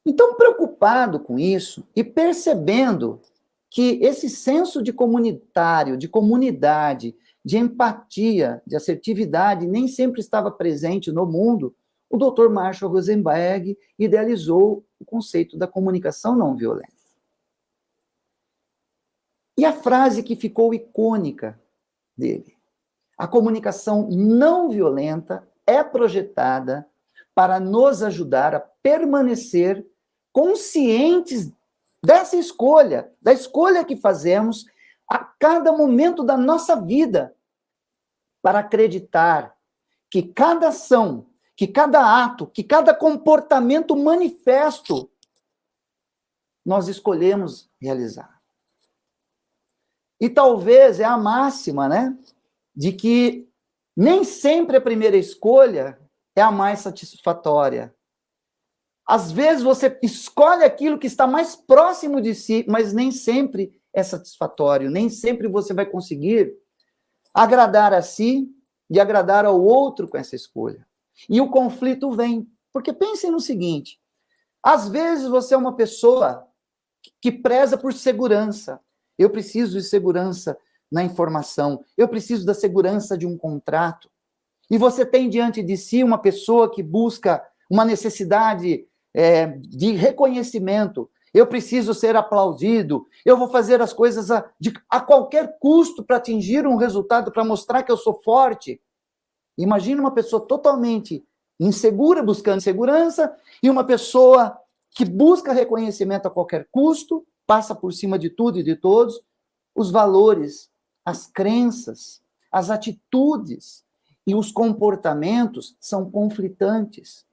Então, preocupado com isso e percebendo que esse senso de comunitário, de comunidade, de empatia, de assertividade nem sempre estava presente no mundo, o Dr. Marshall Rosenberg idealizou o conceito da comunicação não violenta. E a frase que ficou icônica dele: a comunicação não violenta é projetada para nos ajudar a permanecer conscientes dessa escolha, da escolha que fazemos a cada momento da nossa vida, para acreditar que cada ação, que cada ato, que cada comportamento manifesto nós escolhemos realizar. E talvez é a máxima, né, de que nem sempre a primeira escolha é a mais satisfatória. Às vezes você escolhe aquilo que está mais próximo de si, mas nem sempre é satisfatório, nem sempre você vai conseguir agradar a si e agradar ao outro com essa escolha. E o conflito vem, porque pensem no seguinte: às vezes você é uma pessoa que preza por segurança. Eu preciso de segurança na informação, eu preciso da segurança de um contrato. E você tem diante de si uma pessoa que busca uma necessidade de reconhecimento. Eu preciso ser aplaudido, eu vou fazer as coisas a qualquer custo para atingir um resultado, para mostrar que eu sou forte. Imagina uma pessoa totalmente insegura, buscando segurança, e uma pessoa que busca reconhecimento a qualquer custo, passa por cima de tudo e de todos. Os valores, as crenças, as atitudes e os comportamentos são conflitantes.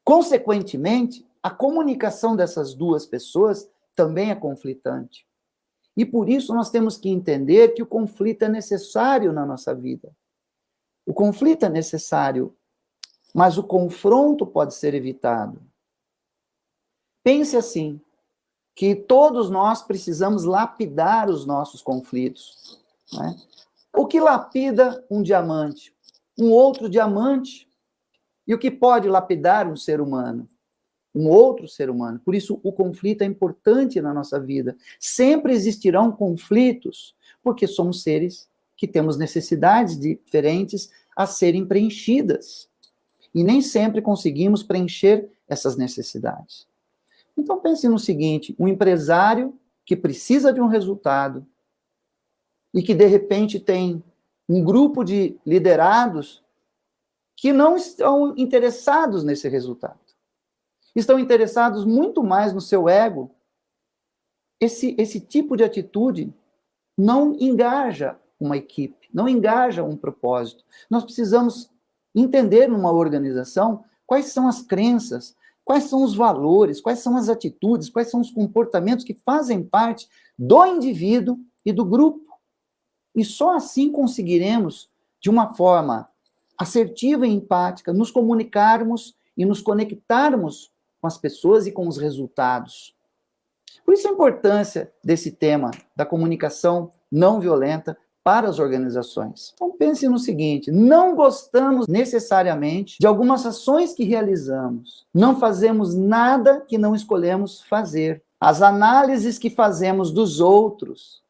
Consequentemente, a comunicação dessas duas pessoas também é conflitante. E por isso nós temos que entender que o conflito é necessário na nossa vida. O conflito é necessário, mas o confronto pode ser evitado. Pense assim, que todos nós precisamos lapidar os nossos conflitos, né? O que lapida um diamante? Um outro diamante. E o que pode lapidar um ser humano? Um outro ser humano. Por isso, o conflito é importante na nossa vida. Sempre existirão conflitos, porque somos seres que temos necessidades diferentes a serem preenchidas. E nem sempre conseguimos preencher essas necessidades. Então, pense no seguinte: um empresário que precisa de um resultado e que, de repente, tem um grupo de liderados que não estão interessados nesse resultado. Estão interessados muito mais no seu ego. Esse tipo de atitude não engaja uma equipe, não engaja um propósito. Nós precisamos entender numa organização quais são as crenças, quais são os valores, quais são as atitudes, quais são os comportamentos que fazem parte do indivíduo e do grupo. E só assim conseguiremos, de uma forma assertiva e empática, nos comunicarmos e nos conectarmos com as pessoas e com os resultados. Por isso a importância desse tema da comunicação não violenta para as organizações. Então pense no seguinte: não gostamos necessariamente de algumas ações que realizamos. Não fazemos nada que não escolhemos fazer. As análises que fazemos dos outros,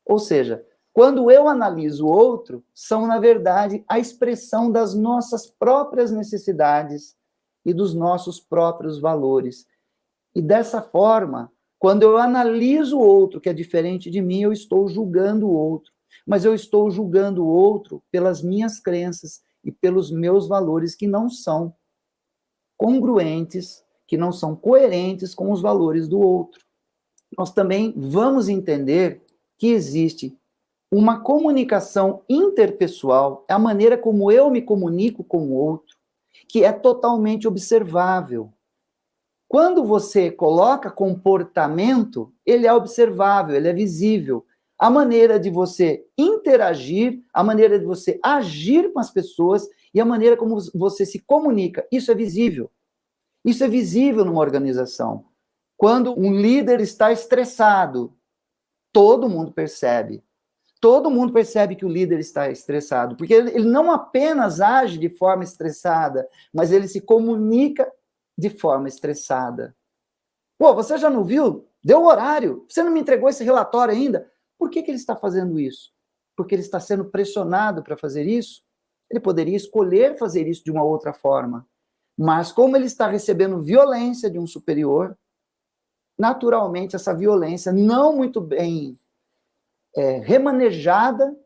ou seja, quando eu analiso o outro, são, na verdade, a expressão das nossas próprias necessidades e dos nossos próprios valores. E dessa forma, quando eu analiso o outro, que é diferente de mim, eu estou julgando o outro. Mas eu estou julgando o outro pelas minhas crenças e pelos meus valores que não são congruentes, que não são coerentes com os valores do outro. Nós também vamos entender que existe uma comunicação interpessoal, é a maneira como eu me comunico com o outro, que é totalmente observável. Quando você coloca comportamento, ele é observável, ele é visível. A maneira de você interagir, a maneira de você agir com as pessoas e a maneira como você se comunica, isso é visível. Isso é visível numa organização. Quando um líder está estressado, todo mundo percebe. Todo mundo percebe que o líder está estressado, porque ele não apenas age de forma estressada, mas ele se comunica de forma estressada. Pô, você já não viu? Deu o horário. Você não me entregou esse relatório ainda? Por que ele está fazendo isso? Porque ele está sendo pressionado para fazer isso? Ele poderia escolher fazer isso de uma outra forma. Mas como ele está recebendo violência de um superior, naturalmente essa violência não muito bem remanejada,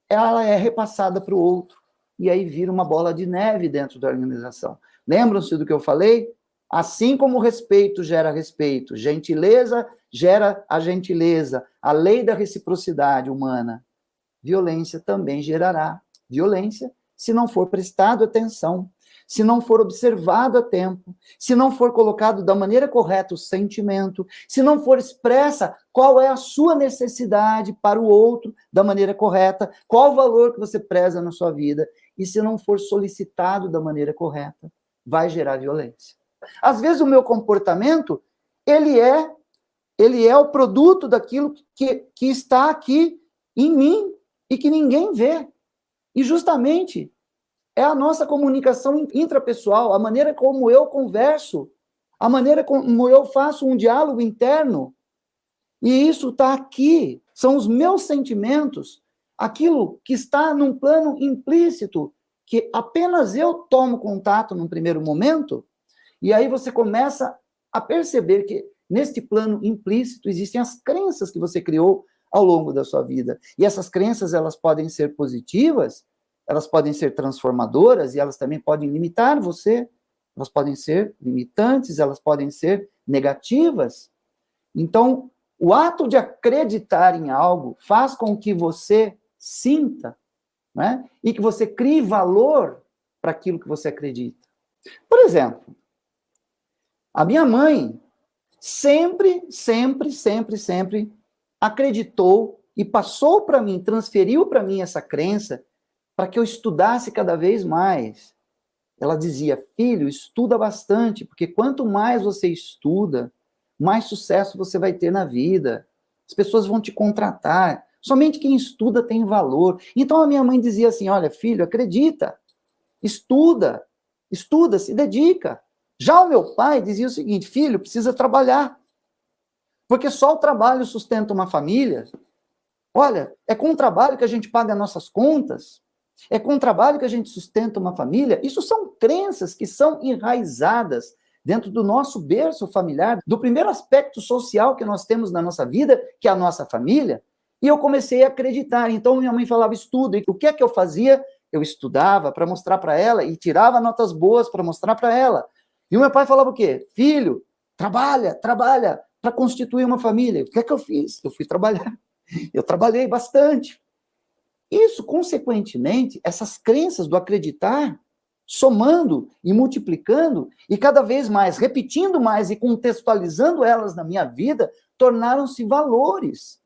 ela é repassada para o outro. E aí vira uma bola de neve dentro da organização. Lembram-se do que eu falei? Assim como o respeito gera respeito, gentileza gera a gentileza, a lei da reciprocidade humana, violência também gerará violência se não for prestado atenção, se não for observado a tempo, se não for colocado da maneira correta o sentimento, se não for expressa qual é a sua necessidade para o outro da maneira correta, qual o valor que você preza na sua vida, e se não for solicitado da maneira correta, vai gerar violência. Às vezes o meu comportamento, ele é o produto daquilo que está aqui em mim e que ninguém vê. E justamente é a nossa comunicação intrapessoal, a maneira como eu converso, a maneira como eu faço um diálogo interno. E isso está aqui, são os meus sentimentos, aquilo que está num plano implícito, que apenas eu tomo contato num primeiro momento, e aí você começa a perceber que neste plano implícito existem as crenças que você criou ao longo da sua vida. E essas crenças, elas podem ser positivas, elas podem ser transformadoras e elas também podem limitar você. Elas podem ser limitantes, elas podem ser negativas. Então, o ato de acreditar em algo faz com que você sinta, né? E que você crie valor para aquilo que você acredita. Por exemplo, a minha mãe sempre acreditou e passou para mim, transferiu para mim essa crença para que eu estudasse cada vez mais. Ela dizia: filho, estuda bastante, porque quanto mais você estuda, mais sucesso você vai ter na vida. As pessoas vão te contratar. Somente quem estuda tem valor. Então a minha mãe dizia assim: olha, filho, acredita, estuda, se dedica. Já o meu pai dizia o seguinte: filho, precisa trabalhar, porque só o trabalho sustenta uma família. Olha, é com o trabalho que a gente paga nossas contas, é com o trabalho que a gente sustenta uma família. Isso são crenças que são enraizadas dentro do nosso berço familiar, do primeiro aspecto social que nós temos na nossa vida, que é a nossa família. E eu comecei a acreditar. Então minha mãe falava: estuda. E o que é que eu fazia? Eu estudava para mostrar para ela e tirava notas boas para mostrar para ela. E o meu pai falava o quê? Filho, trabalha para constituir uma família. O que é que eu fiz? Eu fui trabalhar. Eu trabalhei bastante. Isso, consequentemente, essas crenças do acreditar, somando e multiplicando, e cada vez mais, repetindo mais e contextualizando elas na minha vida, tornaram-se valores.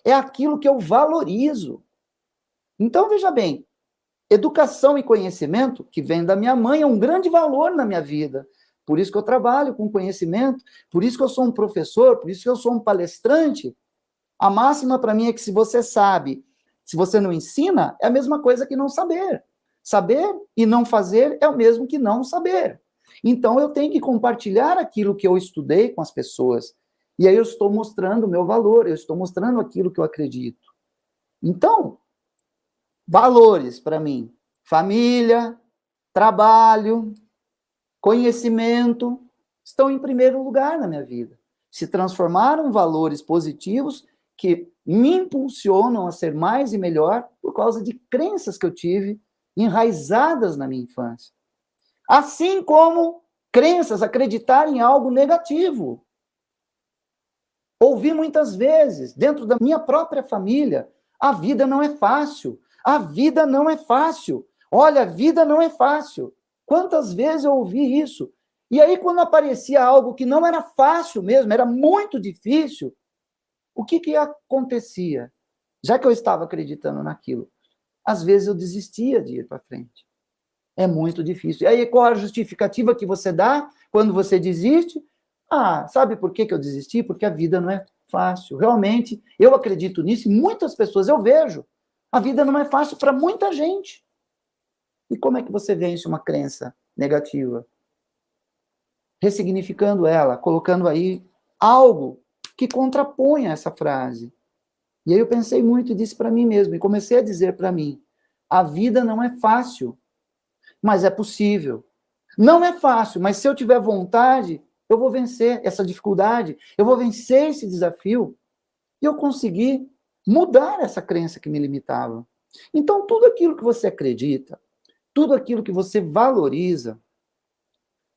É aquilo que eu valorizo. Então, veja bem, educação e conhecimento, que vem da minha mãe, é um grande valor na minha vida. Por isso que eu trabalho com conhecimento, por isso que eu sou um professor, por isso que eu sou um palestrante. A máxima para mim é que se você sabe, se você não ensina, é a mesma coisa que não saber. Saber e não fazer é o mesmo que não saber. Então eu tenho que compartilhar aquilo que eu estudei com as pessoas. E aí eu estou mostrando o meu valor, eu estou mostrando aquilo que eu acredito. Então, valores para mim: família, trabalho, conhecimento, estão em primeiro lugar na minha vida. Se transformaram valores positivos que me impulsionam a ser mais e melhor por causa de crenças que eu tive enraizadas na minha infância. Assim como crenças, acreditar em algo negativo. Ouvi muitas vezes, dentro da minha própria família: a vida não é fácil, a vida não é fácil, olha, a vida não é fácil. Quantas vezes eu ouvi isso? E aí, quando aparecia algo que não era fácil mesmo, era muito difícil, o que acontecia? Já que eu estava acreditando naquilo, às vezes eu desistia de ir para frente. É muito difícil. E aí, qual a justificativa que você dá quando você desiste? Ah, sabe por que eu desisti? Porque a vida não é fácil. Realmente, eu acredito nisso e muitas pessoas eu vejo. A vida não é fácil para muita gente. E como é que você vence uma crença negativa? ressignificando ela, colocando aí algo que contraponha essa frase. E aí eu pensei muito e disse para mim mesmo, e comecei a dizer para mim, a vida não é fácil, mas é possível. Não é fácil, mas se eu tiver vontade, eu vou vencer essa dificuldade, eu vou vencer esse desafio, e eu consegui mudar essa crença que me limitava. Então, tudo aquilo que você acredita, tudo aquilo que você valoriza,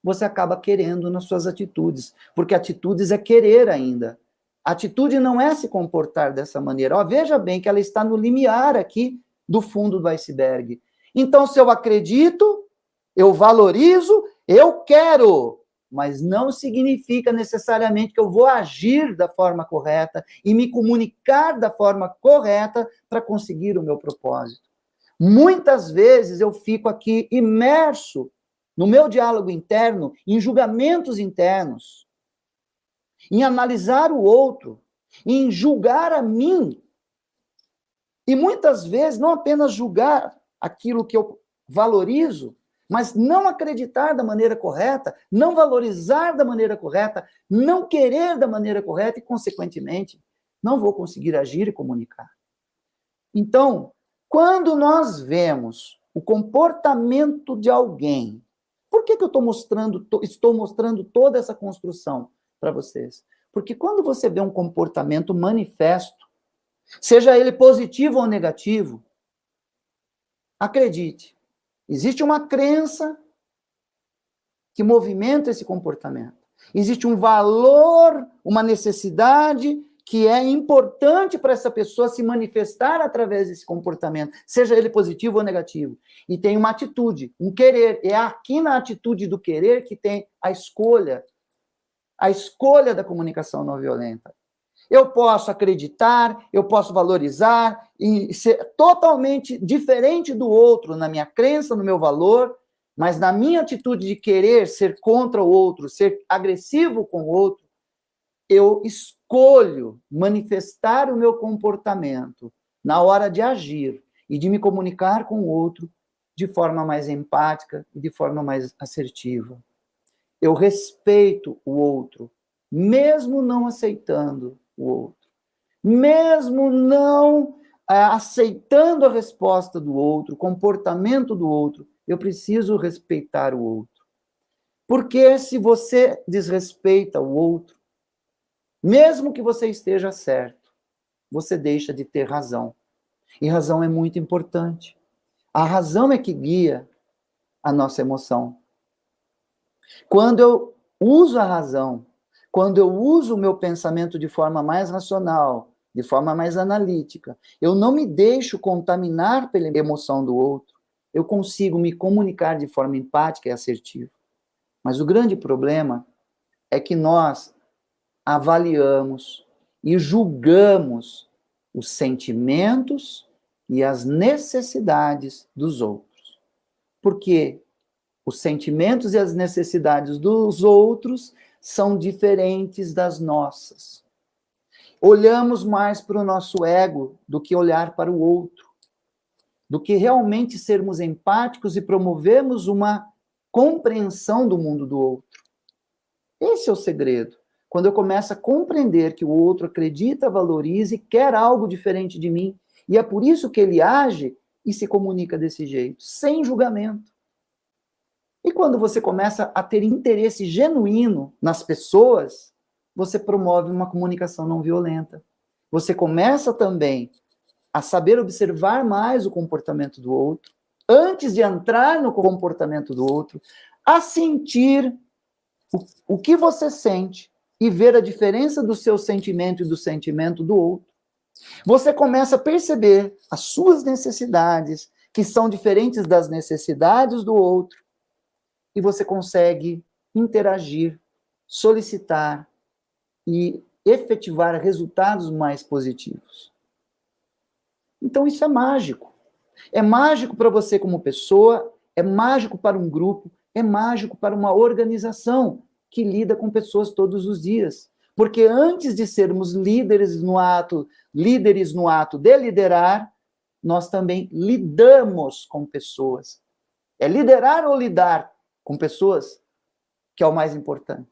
você acaba querendo nas suas atitudes, porque atitudes é querer ainda. Atitude não é se comportar dessa maneira. Ó, veja bem que ela está no limiar aqui do fundo do iceberg. Então, se eu acredito, eu valorizo, eu quero, mas não significa necessariamente que eu vou agir da forma correta e me comunicar da forma correta para conseguir o meu propósito. Muitas vezes eu fico aqui imerso no meu diálogo interno, em julgamentos internos, em analisar o outro, em julgar a mim. E muitas vezes não apenas julgar aquilo que eu valorizo, mas não acreditar da maneira correta, não valorizar da maneira correta, não querer da maneira correta e, consequentemente, não vou conseguir agir e comunicar. Então, quando nós vemos o comportamento de alguém, por que eu estou mostrando toda essa construção para vocês? Porque quando você vê um comportamento manifesto, seja ele positivo ou negativo, acredite, existe uma crença que movimenta esse comportamento. Existe um valor, uma necessidade que é importante para essa pessoa se manifestar através desse comportamento, seja ele positivo ou negativo. E tem uma atitude, um querer. É aqui na atitude do querer que tem a escolha da comunicação não violenta. Eu posso acreditar, eu posso valorizar e ser totalmente diferente do outro na minha crença, no meu valor, mas na minha atitude de querer ser contra o outro, ser agressivo com o outro, eu escolho manifestar o meu comportamento na hora de agir e de me comunicar com o outro de forma mais empática e de forma mais assertiva. Eu respeito o outro, mesmo não aceitando o outro, mesmo não aceitando a resposta do outro, o comportamento do outro, eu preciso respeitar o outro. Porque se você desrespeita o outro, mesmo que você esteja certo, você deixa de ter razão. E razão é muito importante. A razão é que guia a nossa emoção. Quando eu uso a razão, quando eu uso o meu pensamento de forma mais racional, de forma mais analítica, eu não me deixo contaminar pela emoção do outro, eu consigo me comunicar de forma empática e assertiva. Mas o grande problema é que nós avaliamos e julgamos os sentimentos e as necessidades dos outros. Porque os sentimentos e as necessidades dos outros são diferentes das nossas. Olhamos mais para o nosso ego do que olhar para o outro, do que realmente sermos empáticos e promovermos uma compreensão do mundo do outro. Esse é o segredo. Quando eu começo a compreender que o outro acredita, valoriza e quer algo diferente de mim, e é por isso que ele age e se comunica desse jeito, sem julgamento. E quando você começa a ter interesse genuíno nas pessoas, você promove uma comunicação não violenta. Você começa também a saber observar mais o comportamento do outro, antes de entrar no comportamento do outro, a sentir o que você sente e ver a diferença do seu sentimento e do sentimento do outro. Você começa a perceber as suas necessidades, que são diferentes das necessidades do outro, e você consegue interagir, solicitar e efetivar resultados mais positivos. Então isso é mágico. É mágico para você como pessoa, é mágico para um grupo, é mágico para uma organização que lida com pessoas todos os dias. Porque antes de sermos líderes no ato de liderar, nós também lidamos com pessoas. É liderar ou lidar com pessoas? que é o mais importante.